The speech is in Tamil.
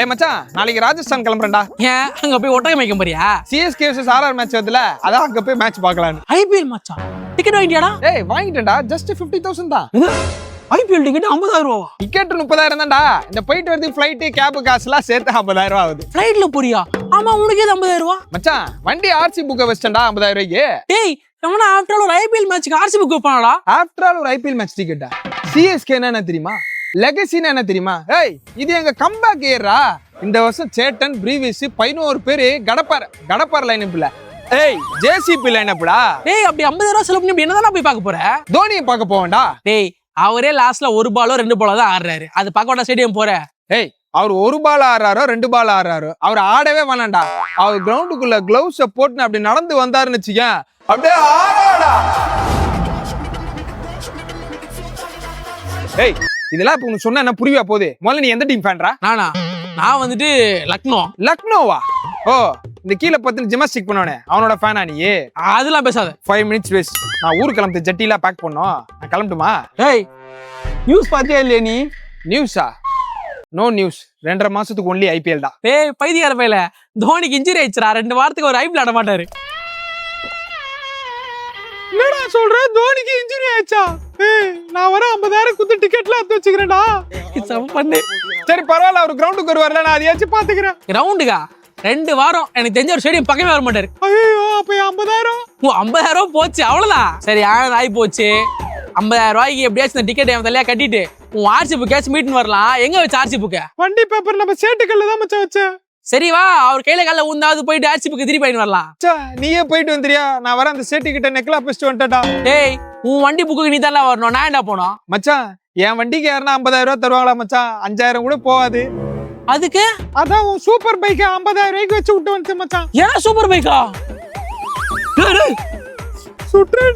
ஏய் மச்சான், நாளைக்கு ராஜஸ்தான் கிளம்புறேன்டா. ஏன் அங்க போய் ஒட்டகை மேய்க்க போறியா? சிஎஸ்கே vs ஆர்ஆர் மேட்ச் வருதுல, அதான் அங்க போய் மேட்ச் பார்க்கலான்னு. ஐபிஎல் மச்சான், டிக்கெட் வாங்கிட்டியாடா? ஏய் வாங்கிட்டேன்டா, ஜஸ்ட் 50,000 தான். ஐபிஎல் டிக்கெட் 50,000 ரூபாவா? டிக்கெட் 30,000 தான்டா. இந்த போயிட்டு வரது ஃபிளைட் கேப் காசுலாம் சேர்த்து 50,000 ஆகுது. ஃளைட்ல போறியா? ஆமா, உனக்கு ஏது 50,000 ரூபா? மச்சான் வண்டி ஆர்சி புக்க வச்சிட்டேன்டா 50,000 ரூபாய்க்கு. டேய் எவனா ஆஃப்டர் ஆல் ஒரு ஐபிஎல் மேட்ச்க்கு ஆர்சி புக் வைப்பானடா? ஆஃப்டர் ஆல் ஒரு ஐபிஎல் மேட்ச் டிக்கெட்டா? சிஎஸ்கே என்ன தெரியுமா? லெகசின்னு என்ன தெரியுமா? ஏய் இது எங்க கம்பேக் இயர்ரா. இந்த வருஷம் சேட்டன் பிரீவிஸ் 11 பேரு கடப்பார் லைனப்ல. ஏய் ஜேசிபி லைனப்டா. டேய் அப்படி 50,000 ரூபா செலவு பண்ணி அப்படி என்னதானா போய் பார்க்க போற? தோனியை பார்க்க போவேன்டா. டேய் அவரே லாஸ்ட்ல ஒரு பாலோ 2 பாலோ தான் ஆடுறாரு. அது பார்க்க ஸ்டேடியம் போற? ஏய் அவர் 1 பால் ஆடுறாரோ 2 பால் ஆடுறாரோ அவர் ஆடவே வேணாம்டா. அவர் கிரவுண்டுக்குள்ள கிளவுஸ் போட்டு அப்படி நடந்து வந்தாருன்னு வச்சுக்கேன், அப்படியே ஆடாடா. ஏய் இதெல்லாம் இப்ப உனக்கு சொன்னா என்ன புரியவா போகுது? முதல்ல நீ எந்த டீம் ஃபேன்ரா? நான் வந்துட்டு லக்னோவா? ஓ இந்த கீழே பத்து ஜிம்னாஸ்டிக் பண்ணவனே அவனோட ஃபேனா நீ? அதெல்லாம் பேசாத. 5 minutes வேஸ்ட். நான் ஊருக்கு கிளம்பி ஜட்டிலாம் பேக் பண்ணோம். நான் கிளம்பட்டுமா? ஏய் நியூஸ் பாத்தியா இல்லையா நீ? நியூஸா? No news. 2.5 மாசத்துக்கு ஒன்லி ஐபிஎல் தான். ஏய் பைத்தியக்கார பையல, தோனிக்கு இன்ஜுரி ஆயிடுச்சுடா. 2 வாரத்துக்கு ஒரு ஐபிஎல் ஆட மாட்டாரு. என்னடா சொல்ற? தோனிக்கு இன்ஜுரி ஆயிடுச்சா? ஏய் நான் வர 50,000 குத்து டிக்கெட்லாம் எடுத்து வச்சுக்கிறேன்டா. சம பண்ணு. சரி பரவாயில்ல, அவர் கிரவுண்டுக்கு வருவார்ல, நான் அதையாச்சும் பாத்துக்கிறேன். கிரவுண்டுக்கா? 2 வாரம் எனக்கு தெரிஞ்ச ஒரு ஸ்டேடியம் பக்கமே வர மாட்டாரு. ஐயோ அப்ப 50,000? 50,000 ரூபா போச்சு, அவ்வளவுதான். சரி ஆனது ஆகி போச்சு. 50,000 ரூபாய்க்கு எப்படியாச்சும் இந்த டிக்கெட் என் தலையா கட்டிட்டு உன் ஆர்சி புக்காச்சும் மீட்னு வரலாம். எங்க வச்சு ஆர்சி புக்க? வண்டி பேப்பர் நம்ம சேட்டுக்கல்ல தான் மச்சான் வச்சேன். சரி வா, அவர் கையில கால ஊந்தாவது போயிட்டு ஆர்சி புக்கு திருப்பி வாங்கி வரலாம். நீயே போயிட்டு வந்துறியா? நான் வர அந்த சேட்டு கிட்ட நெக்லா பிடிச்சிட்டு வந்துட்டா. டேய் உன் வண்டி புக்கு நீ தான் வரணும், நான் என்ன போனோம்? மச்சான் என் வண்டிக்கு யாருன்னா 50,000 ரூபாய் தருவாங்களா மச்சான்? 5,000 கூட போகாது. அதுக்கு அதான் உன் சூப்பர் பைக் 50,000 ரூபாய்க்கு வச்சு விட்டு வந்து மச்சான். ஏன் சூப்பர் பைக்கா? சுற்று